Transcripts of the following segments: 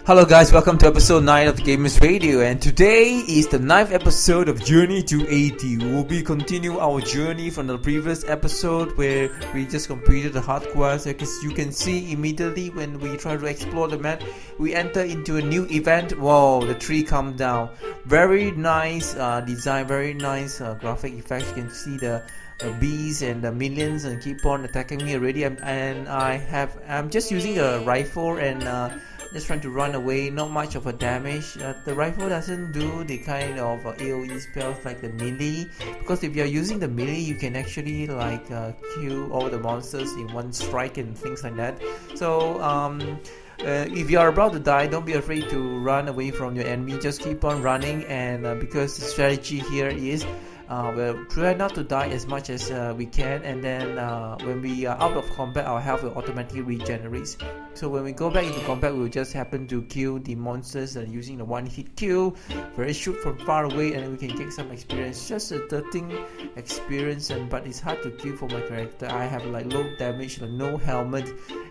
Hello guys, welcome to episode 9 of the Gamers Radio, and today is the 9th episode of Journey to 80. We'll be continuing our journey from the previous episode where we just completed the hard quest. As you can see immediately when we try to explore the map, we enter into a new event. Whoa, the tree come down. Very nice design, very nice graphic effects. You can see the bees and the minions and keep on attacking me already. I'm just using a rifle and just trying to run away, not much of a damage. The rifle doesn't do the kind of AoE spells like the melee, because if you're using the melee you can actually kill all the monsters in one strike and things like that. So if you are about to die, don't be afraid to run away from your enemy. Just keep on running, and because the strategy here is we'll try not to die as much as we can, and then when we are out of combat, our health will automatically regenerate. So when we go back into combat, we will just happen to kill the monsters using the one-hit kill, very shoot from far away, and we can get some experience. Just a 13 experience, but it's hard to kill for my character. I have low damage, no helmet,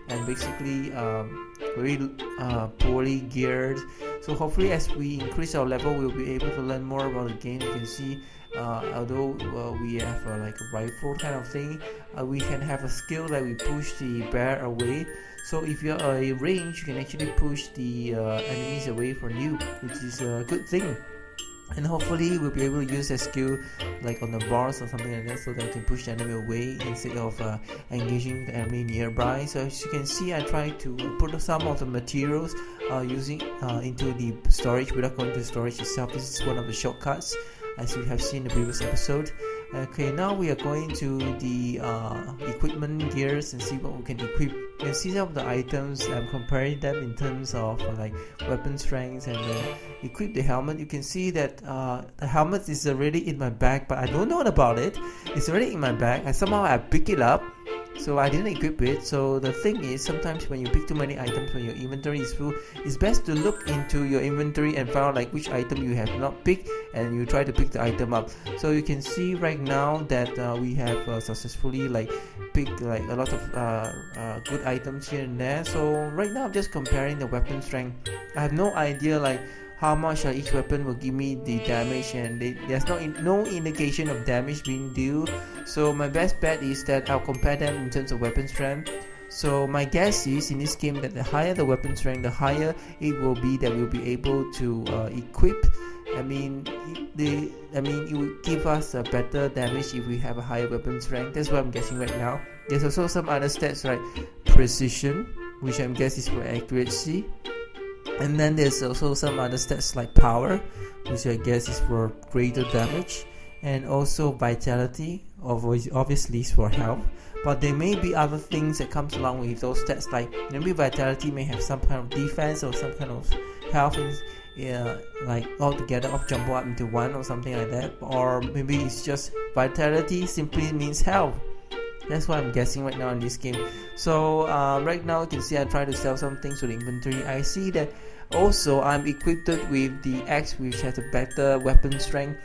and basically very poorly geared. So hopefully as we increase our level, we'll be able to learn more about the game. You can see although we have a rifle kind of thing, we can have a skill that we push the bear away. So if you're a range, you can actually push the enemies away from you, which is a good thing. And hopefully we'll be able to use that skill on the bars or something like that, so that we can push the enemy away instead of engaging the enemy nearby. So as you can see, I try to put some of the materials using into the storage without going to the storage itself. This is one of the shortcuts, as you have seen in the previous episode. Okay, now we are going to the equipment gears and see what we can equip. You can see some of the items. I'm comparing them in terms of weapon strength, and equip the helmet. You can see that the helmet is already in my bag, but I don't know about it. It's already in my bag. Somehow I pick it up, so I didn't equip it. So the thing is, sometimes when you pick too many items, when your inventory is full, it's best to look into your inventory and find out which item you have not picked, and you try to pick the item up. So you can see right now that we have successfully picked a lot of good items here and there. So right now I'm just comparing the weapon strength. I have no idea how much each weapon will give me the damage, and there's no indication of damage being due. So my best bet is that I'll compare them in terms of weapon strength. So my guess is in this game that the higher the weapon strength, the higher it will be that we'll be able to equip. It will give us a better damage if we have a higher weapon strength. That's what I'm guessing right now. There's also some other stats like precision, which I'm guessing is for accuracy. And then there's also some other stats like power, which I guess is for greater damage, and also vitality, obviously is for health. But there may be other things that comes along with those stats, like maybe vitality may have some kind of defense or some kind of health, all together all jumble up into one or something like that. Or maybe it's just vitality simply means health. That's what I'm guessing right now in this game. So right now you can see I try to sell some things to the inventory. I see that also I'm equipped with the axe, which has a better weapon strength,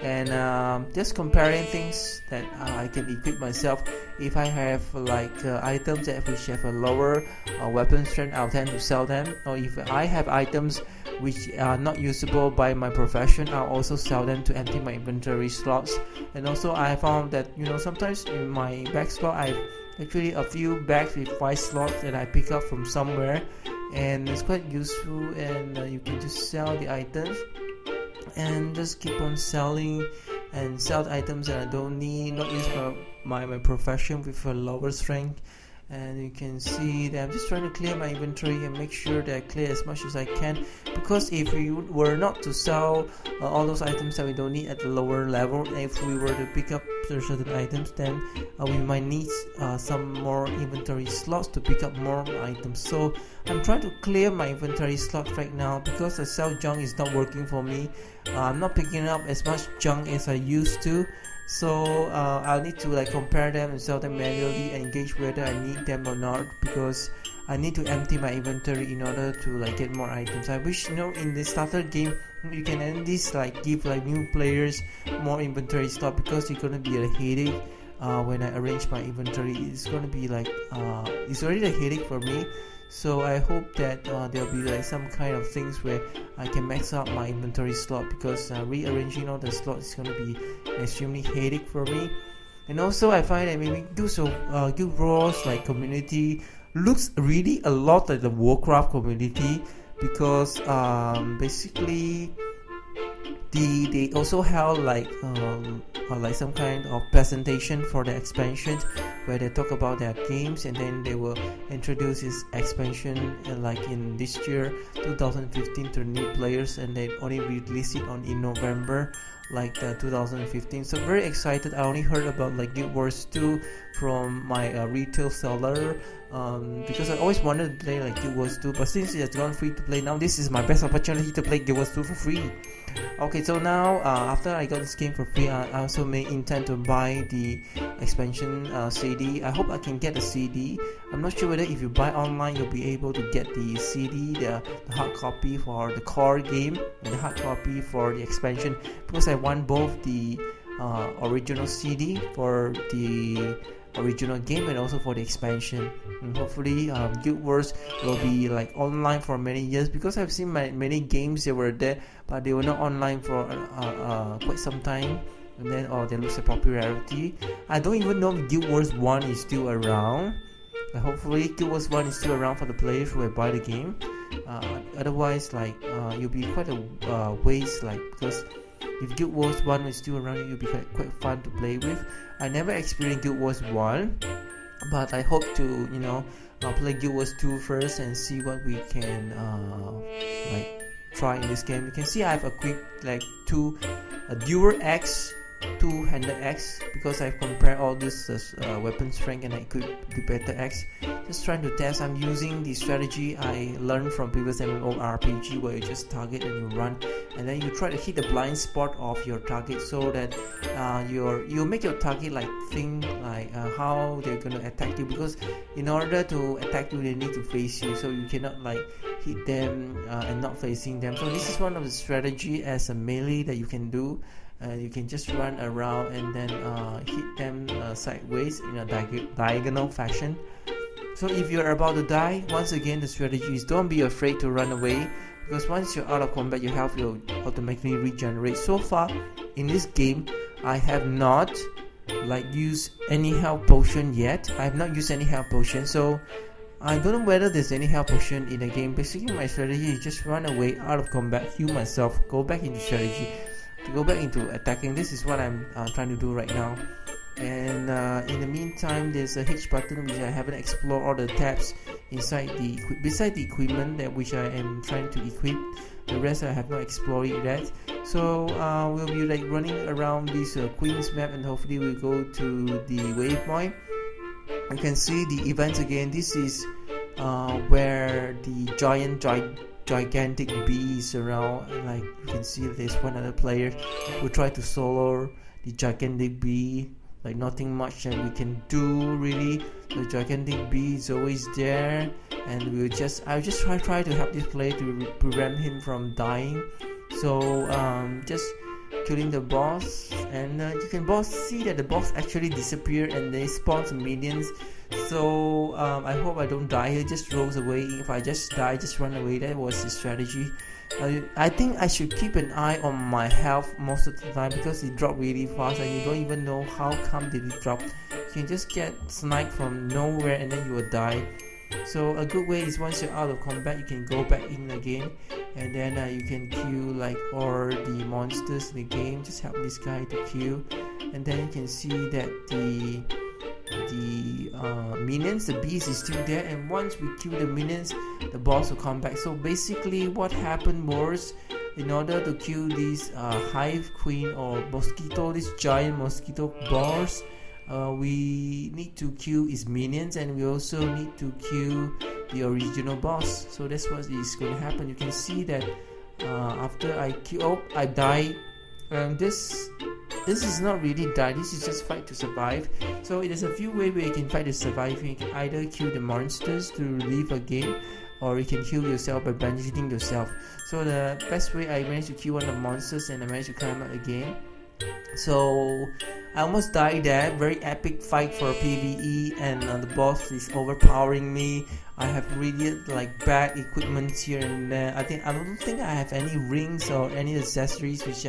and just comparing things that I can equip myself. If I have items that which have a lower weapon strength, I'll tend to sell them. Or if I have items which are not usable by my profession, I'll also sell them to empty my inventory slots. And also I found that sometimes in my bag slot I have actually a few bags with 5 slots that I pick up from somewhere, and it's quite useful, and you can just sell the items and just keep on selling and sell the items that I don't need, not use my profession with a lower strength. And you can see that I'm just trying to clear my inventory and make sure that I clear as much as I can, because if we were not to sell all those items that we don't need at the lower level, if we were to pick up certain items, then we might need some more inventory slots to pick up more items. So I'm trying to clear my inventory slots right now, because the sell junk is not working for me. I'm not picking up as much junk as I used to. So I'll need to compare them and sell them manually and gauge whether I need them or not, because I need to empty my inventory in order to get more items. I wish in the starter game you can at least give new players more inventory slot, because it's gonna be a headache when I arrange my inventory. It's gonna be it's already a headache for me. So I hope that there'll be like some kind of things where I can max out my inventory slot, because rearranging all the slots is going to be extremely headache for me. And also I find that maybe Guildwars like community looks really a lot like the Warcraft community, because basically they also held like some kind of presentation for the expansion where they talk about their games, and then they will introduce this expansion like in this year 2015 to new players, and they only release it in November like 2015. So very excited. I only heard about like Guild Wars 2 from my retail seller, because I always wanted to play like Guild Wars 2, but since it has gone free to play now, this is my best opportunity to play Guild Wars 2 for free. Okay, so now after I got this game for free, I also may intend to buy the expansion CD. I hope I can get the CD. I'm not sure whether if you buy online you'll be able to get the CD, the hard copy for the core game and the hard copy for the expansion, because I want both the original CD for the original game and also for the expansion. And hopefully Guild Wars will be like online for many years, because I've seen many games that were there but they were not online for quite some time, and then they lose their popularity. I don't even know if Guild Wars 1 is still around. Hopefully Guild Wars 1 is still around for the players who will buy the game. Otherwise like it'll be quite a waste, like, because if Guild Wars 1 is still around, it will be quite fun to play with. I never experienced Guild Wars 1, but I hope to play Guild Wars 2 first and see what we can like try in this game. You can see I've equipped like a dual axe, two-handed axe, because I've compared all this weapon strength and I equipped the better axe. Just trying to test. I'm using the strategy I learned from previous MMORPG, where you just target and you run, and then you try to hit the blind spot of your target, so that you make your target like think like how they're gonna attack you, because in order to attack you they need to face you, so you cannot like hit them and not facing them. So this is one of the strategy as a melee that you can do. You can just run around and then hit them sideways in a diagonal fashion. So if you're about to die, once again the strategy is don't be afraid to run away, because once you're out of combat your health will automatically regenerate. So far in this game I have not like used any health potion yet. I have not used any health potion, so I don't know whether there's any health potion in the game. Basically my strategy is just run away out of combat, heal myself, go back into strategy, to go back into attacking. This is what I'm trying to do right now. And in the meantime there's a H button which I haven't explored all the tabs inside beside the equipment that which I am trying to equip. The rest I have not explored it yet. So we'll be like running around this Queen's map, and hopefully we'll go to the waypoint. You can see the events again. This is where the gigantic bee is around. Like you can see there's one other player who tried to solo the gigantic bee. Like nothing much that we can do really. The gigantic bee is always there, and I'll just try to help this player to prevent him from dying. So just killing the boss, and you can see that the boss actually disappeared and they spawn some minions. So I hope I don't die here, just rolls away. If I just die, just run away. That was the strategy. I think I should keep an eye on my health most of the time, because it dropped really fast and you don't even know how come did it drop. You can just get sniped from nowhere and then you will die. So a good way is once you're out of combat you can go back in again, and then you can kill like all the monsters in the game. Just help this guy to kill, and then you can see that the minions, the beast is still there, and once we kill the minions the boss will come back. So basically what happened was, in order to kill this hive queen or mosquito, this giant mosquito boss, we need to kill its minions, and we also need to kill the original boss. So that's what is going to happen. You can see that after I die. This is not really die, this is just fight to survive. So there's a few ways where you can fight to survive. You can either kill the monsters to leave a game, or you can kill yourself by banishing yourself. So the best way, I managed to kill one of the monsters and I managed to climb out again. So I almost died there. Very epic fight for PvE, and the boss is overpowering me. I have really like bad equipment here and there. I don't think I have any rings or any accessories, which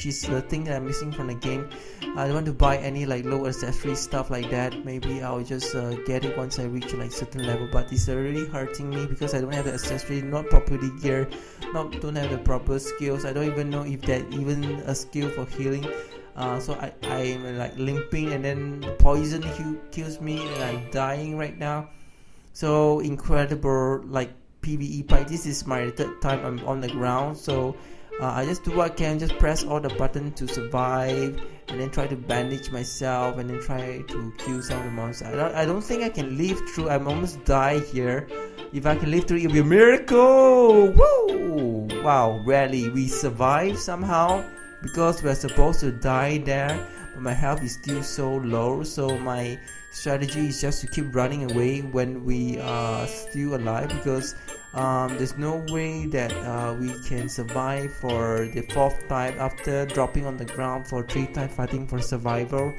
is the thing that I'm missing from the game. I don't want to buy any like low accessory stuff like that. Maybe I'll just get it once I reach like certain level. But it's really hurting me because I don't have the accessory, not properly geared, don't have the proper skills. I don't even know if that even a skill for healing. So I'm like limping, and then poison kills me, and I'm dying right now. So incredible like PvE fight. This is my third time I'm on the ground, so I just do what I can, just press all the buttons to survive, and then try to bandage myself, and then try to kill some of the monsters. I don't think I can live through. I'm almost die here. If I can live through, it'll be a miracle. Woo! Wow, rarely we survive somehow, because we're supposed to die there, but my health is still so low. So my strategy is just to keep running away when we are still alive, because there's no way that we can survive for the 4th time after dropping on the ground for 3 times fighting for survival.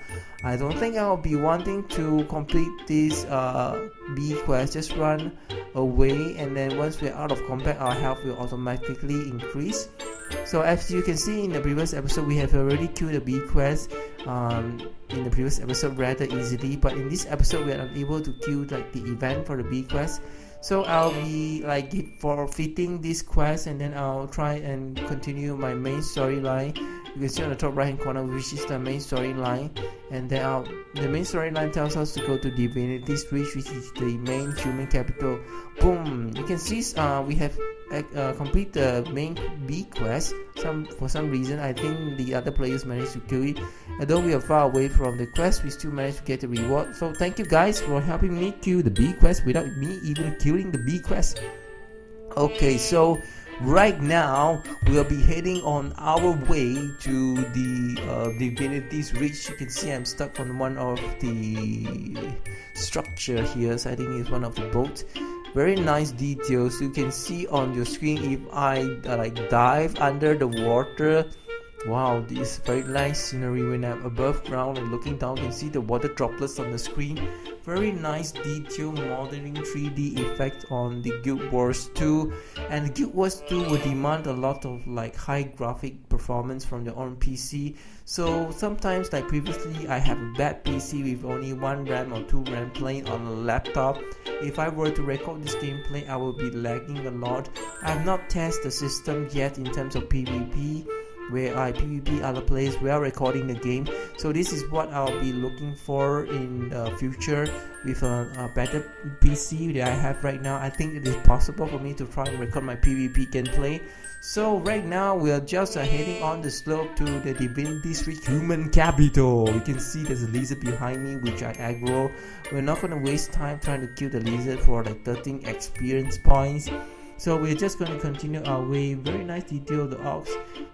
I don't think I'll be wanting to complete this B quest. Just run away, and then once we're out of combat, our health will automatically increase. So as you can see in the previous episode, we have already killed the B quest in the previous episode rather easily, but in this episode we are unable to kill like the event for the B quest. So I'll be like forfeiting this quest, and then I'll try and continue my main storyline. You can see on the top right hand corner, which is the main storyline, and then the main storyline tells us to go to Divinity, which is the main human capital. Boom! You can see we have complete the main B quest. For some reason, I think the other players managed to kill it. Although we are far away from the quest, we still managed to get the reward. So thank you guys for helping me kill the B quest without me even killing the B quest. Okay, so right now we'll be heading on our way to the Divinity's Reach. You can see I'm stuck on one of the structure here, so I think it's one of the boats. Very nice details. You can see on your screen if I like dive under the water. Wow, this is very nice scenery. When I'm above ground and looking down, you can see the water droplets on the screen. Very nice detail modeling 3D effect on the Guildwars 2, and the Guildwars 2 will demand a lot of like high graphic performance from your own PC. So sometimes, like previously, I have a bad PC with only 1 RAM or 2 RAM playing on a laptop. If I were to record this gameplay, I will be lagging a lot. I have not tested the system yet in terms of PvP, where I PvP other players while recording the game. So this is what I'll be looking for in the future with a better PC that I have right now. I think it is possible for me to try and record my PvP gameplay. So right now we are just heading on the slope to the Divinity's Reach human capital. You can see there's a lizard behind me which I aggro. We're not going to waste time trying to kill the lizard for like 13 experience points. So we're just going to continue our way. Very nice detail of the ox,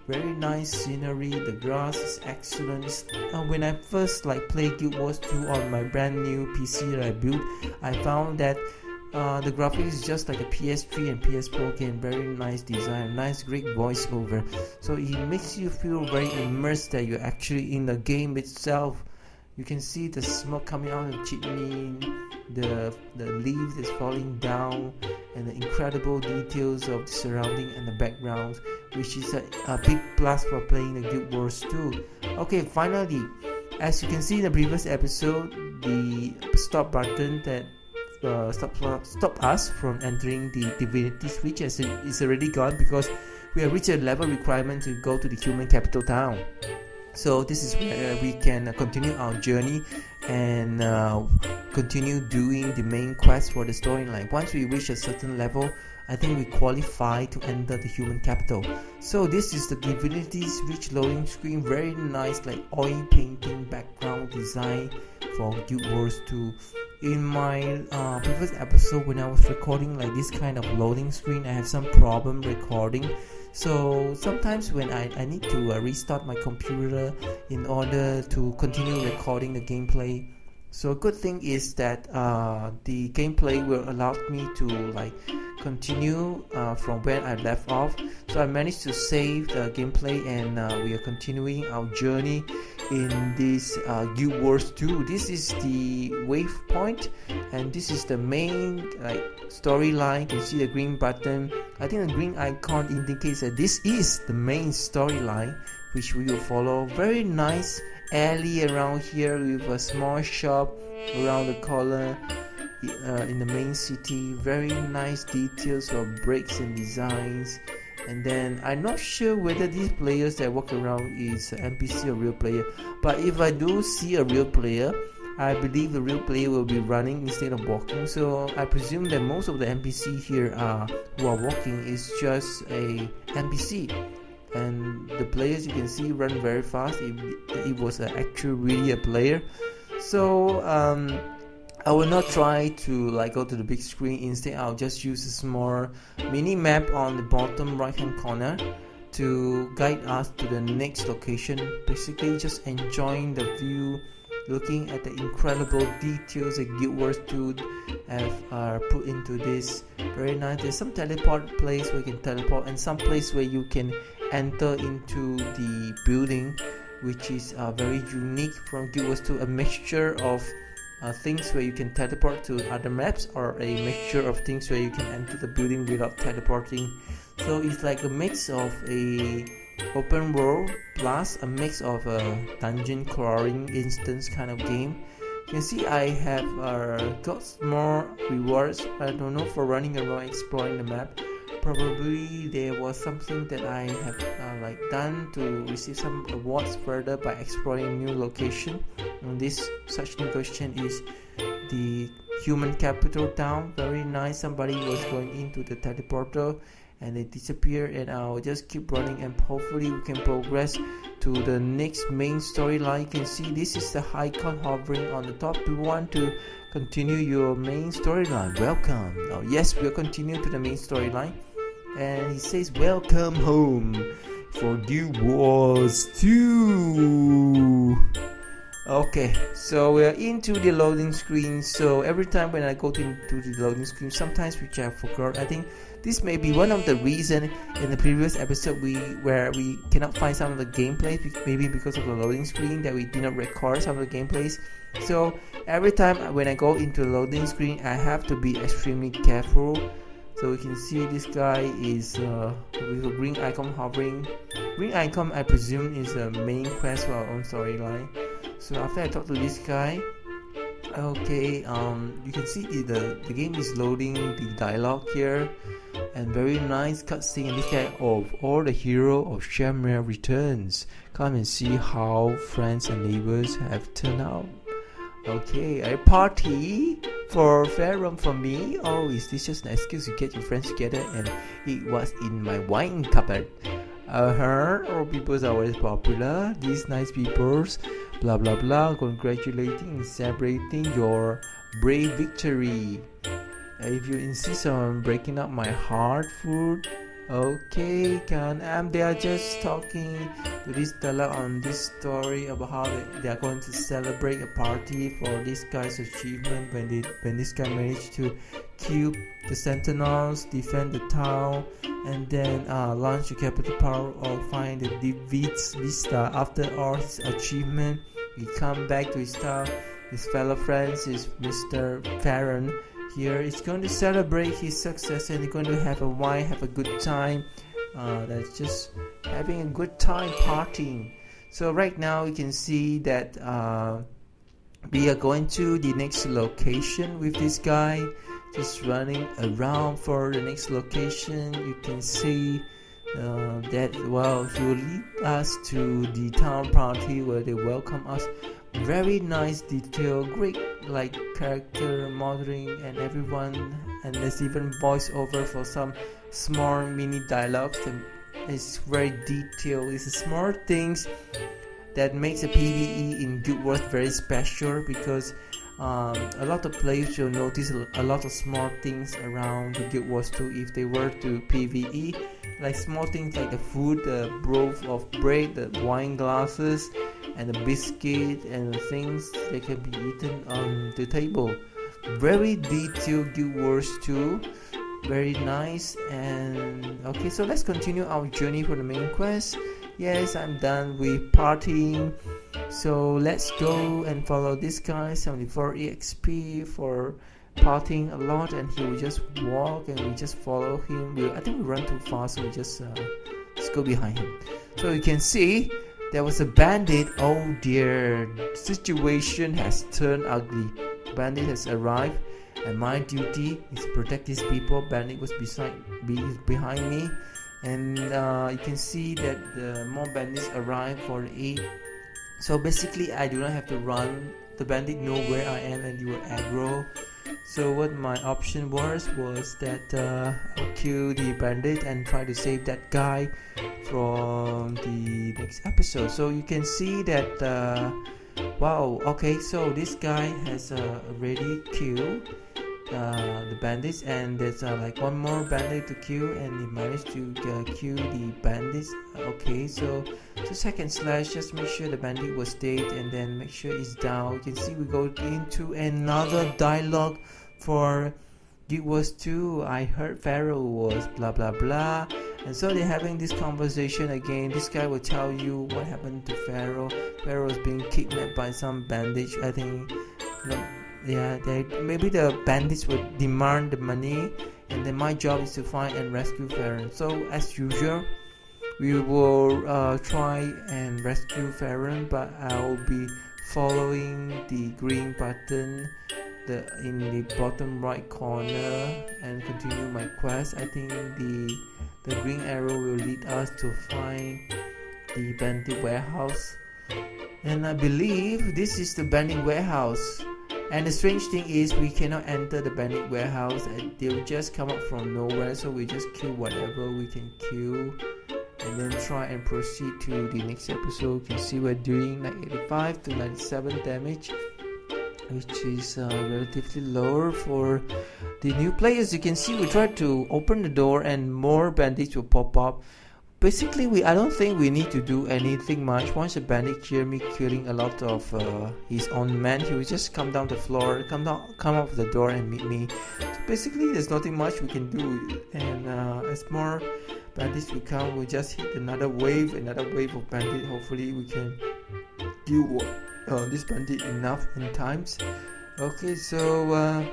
very nice scenery, the grass is excellent. When I first like played Guild Wars 2 on my brand new PC that I built, I found that the graphics is just like a PS3 and PS4 game. Very nice design, nice great voiceover. So it makes you feel very immersed that you're actually in the game itself. You can see the smoke coming out of the chimney, the leaf that's falling down, and the incredible details of the surrounding and the background, which is a big plus for playing the Guild Wars 2. Okay, finally, as you can see in the previous episode, the stop button that stop us from entering the Divinity's Reach is already gone, because we have reached a level requirement to go to the human capital town. So this is where we can continue our journey and continue doing the main quest for the storyline. Once we reach a certain level, I think we qualify to enter the human capital. So this is the Divinity's Reach loading screen. Very nice like oil painting background design for Guild Wars 2. In my previous episode, when I was recording like this kind of loading screen, I have some problem recording. So sometimes when I need to restart my computer in order to continue recording the gameplay. So a good thing is that the gameplay will allow me to like continue from where I left off. So I managed to save the gameplay, and we are continuing our journey in this Guildwars 2. This is the waypoint, and this is the main like storyline. You can see the green button. I think the green icon indicates that this is the main storyline, which we will follow. Very nice alley around here with a small shop around the corner in the main city. Very nice details of bricks and designs. And then I'm not sure whether these players that walk around is NPC or real player, but if I do see a real player, I believe the real player will be running instead of walking. So I presume that most of the NPC here who are walking is just a NPC, and the players you can see run very fast. It was actually really a player. So I will not try to like go to the big screen. Instead, I'll just use a small mini map on the bottom right hand corner to guide us to the next location. Basically just enjoying the view, looking at the incredible details that Guildwars 2 have put into this. Very nice. There's some teleport place where you can teleport, and some place where you can enter into the building, which is very unique from Guildwars 2. A mixture of things where you can teleport to other maps, or a mixture of things where you can enter the building without teleporting. So it's like a mix of a open world plus a mix of a dungeon crawling instance kind of game. You can see I have got more rewards, I don't know, for running around exploring the map. Probably there was something that I have like done to receive some awards further by exploring new location. And this such new location is the human capital town. Very nice. Somebody was going into the teleporter and they disappear, and I'll just keep running, and hopefully we can progress to the next main storyline. You can see this is the icon hovering on the top. You want to continue your main storyline. Welcome. Oh yes, we'll continue to the main storyline, and he says welcome home for Guildwars 2. Okay, so we're into the loading screen. So every time when I go into the loading screen, sometimes which I forgot, I think this may be one of the reason in the previous episode where we cannot find some of the gameplay, maybe because of the loading screen that we did not record some of the gameplays. So every time when I go into the loading screen, I have to be extremely careful. So we can see this guy is with a green icon hovering. Green icon I presume is the main quest for our own storyline. So after I talk to this guy, okay, you can see the game is loading the dialogue here, and very nice cutscene. And this guy of all the hero of Shamir returns. Come and see how friends and neighbors have turned out. Okay, a party for Farum for me. Oh, is this just an excuse to get your friends together? And it was in my wine cupboard. All people are always popular. These nice peoples, blah blah blah, congratulating and celebrating your brave victory. If you insist on breaking up my heart food, okay, they are just talking to this fella on this story about how they are going to celebrate a party for this guy's achievement when this guy managed to kill the sentinels, defend the town, and then launch the capital power or find the Vista. After all his achievement, he come back to his town. His fellow friends is Mr. Farron. Here is going to celebrate his success, and they're going to have a wine, have a good time. That's just having a good time partying. So right now you can see that we are going to the next location with this guy, just running around for the next location. You can see that he will lead us to the town party where they welcome us. Very nice detail, great like character modeling and everyone, and there's even voiceover for some small mini dialogues, and it's very detailed. It's the small things that makes the PvE in Guildwars very special, because a lot of players will notice a lot of small things around the Guildwars 2 if they were to PvE, like small things like the food, the loaf of bread, the wine glasses, and the biscuit and the things that can be eaten on the table. Very detailed Guildwars 2, very nice. And okay, so let's continue our journey for the main quest. Yes, I'm done with partying, so let's go and follow this guy. 74 EXP for partying a lot, and he will just walk and we just follow him. I think we run too fast, so we just go behind him. So you can see there was a bandit. Oh dear, situation has turned ugly. Bandit has arrived, and my duty is to protect these people. Bandit was behind me, and you can see that more bandits arrive for aid. So basically I do not have to run. The bandit know where I am and they will aggro. So what my option was that I'll kill the bandit and try to save that guy from the next episode. So you can see that wow, okay, so this guy has already killed the bandits, and there's like one more bandit to kill, and he managed to kill the bandits. Okay, so 2// just make sure the bandit was dead, and then make sure it's down. You can see we go into another dialogue for Guildwars 2. I heard Pharaoh was blah blah blah, and so they're having this conversation again. This guy will tell you what happened to Pharaoh. Pharaoh is being kidnapped by some bandits, I think. Yeah, maybe the bandits would demand the money, and then my job is to find and rescue Pharaoh. So as usual, we will try and rescue Pharaoh, but I will be following the green button in the bottom right corner and continue my quest. I think the green arrow will lead us to find the bandit warehouse, and I believe this is the bandit warehouse. And the strange thing is we cannot enter the bandit warehouse, and they'll just come up from nowhere, so we just kill whatever we can kill and then try and proceed to the next episode. You can see we're doing like 85 to 97 damage, which is relatively lower for the new players. You can see we try to open the door and more bandits will pop up. Basically, I don't think we need to do anything much. Once a bandit hear me killing a lot of his own men, he will just come down the floor, come up the door and meet me. So basically, there's nothing much we can do. And as more bandits will come, we'll just hit another wave of bandit. Hopefully, we can deal with this bandit enough in times. Okay, so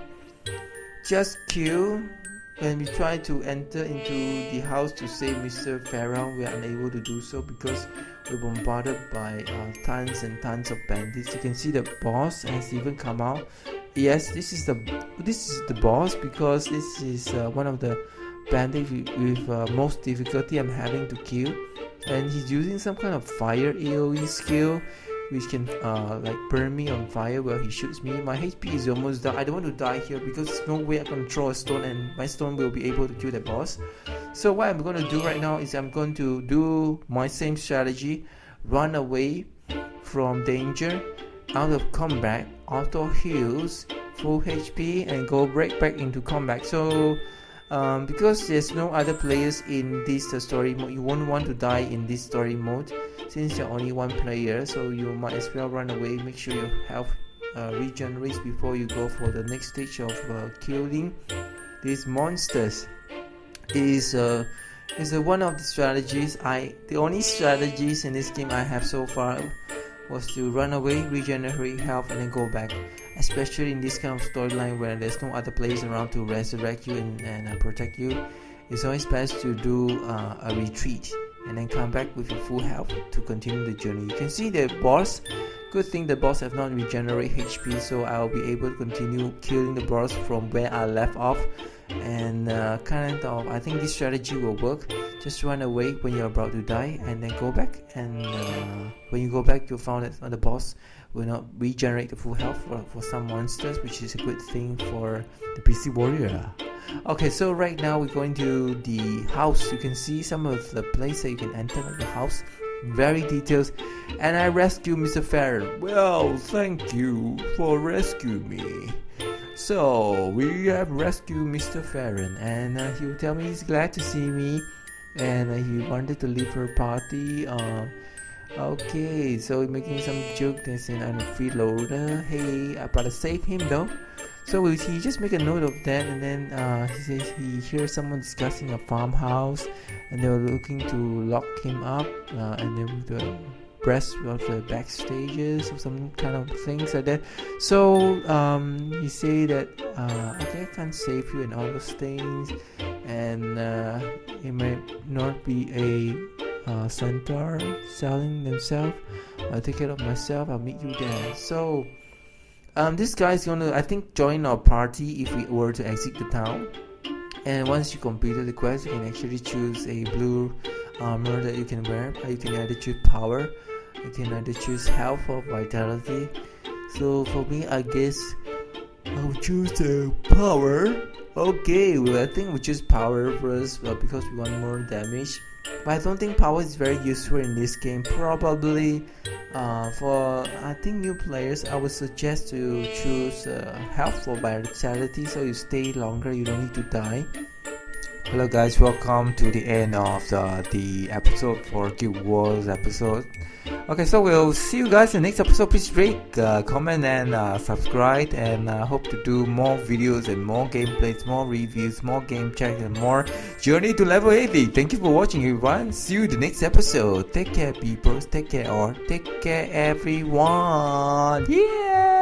just kill. When we try to enter into the house to save Mr. Pharaoh, we are unable to do so because we're bombarded by tons and tons of bandits. You can see the boss has even come out. Yes, this is the boss, because this is one of the bandits with most difficulty I'm having to kill, and he's using some kind of fire AoE skill which can like burn me on fire while he shoots me. My HP is almost down. I don't want to die here because there's no way I can throw a stone and my stone will be able to kill the boss. So what I'm going to do right now is I'm going to do my same strategy: run away from danger, out of combat, auto heals, full HP, and go break back into combat. So because there's no other players in this story mode, you won't want to die in this story mode since you're only one player, so you might as well run away. Make sure your health regenerates before you go for the next stage of killing these monsters. Is one of the strategies. The only strategies in this game I have so far was to run away, regenerate health, and then go back. Especially in this kind of storyline where there's no other players around to resurrect you and protect you, it's always best to do a retreat and then come back with your full health to continue the journey. You can see the boss. Good thing the boss have not regenerate HP, so I'll be able to continue killing the boss from where I left off. And I think this strategy will work. Just run away when you're about to die and then go back, and when you go back you'll find that the boss will not regenerate the full health for some monsters, which is a good thing for the Pcwarrior. Okay, so right now we're going to the house. You can see some of the places that you can enter, like the house, very detailed. And I rescued Mr. Pharaoh. Well, thank you for rescuing me. So we have rescued Mr. Pharaoh, and he will tell me he's glad to see me, and he wanted to leave her party. Okay, so making some joke. They saying I'm a freeloader. Hey, I better save him though. So he just make a note of that, and then he says he hears someone discussing a farmhouse, and they were looking to lock him up, and then the rest of the backstages or some kind of things like that. So he say that okay, I can't save you and all those things, and it might not be a centaur selling themselves. I'll take care of myself. I'll meet you there. So this guy's gonna, I think, join our party if we were to exit the town. And once you completed the quest, you can actually choose a blue armor that you can wear. You can either choose power, you can either choose health or vitality. So for me, I guess I'll choose power. Okay, well, I think we choose power first because we want more damage. But I don't think power is very useful in this game. Probably for, I think, new players, I would suggest to choose health or vitality, so you stay longer, you don't need to die. Hello guys, welcome to the end of the episode for Guildwars episode. Okay, so we'll see you guys in the next episode. Please rate, comment and subscribe, and hope to do more videos and more gameplays, more reviews, more game checks and more journey to level 80. Thank you for watching everyone. See you in the next episode. Take care people, take care everyone. Yeah.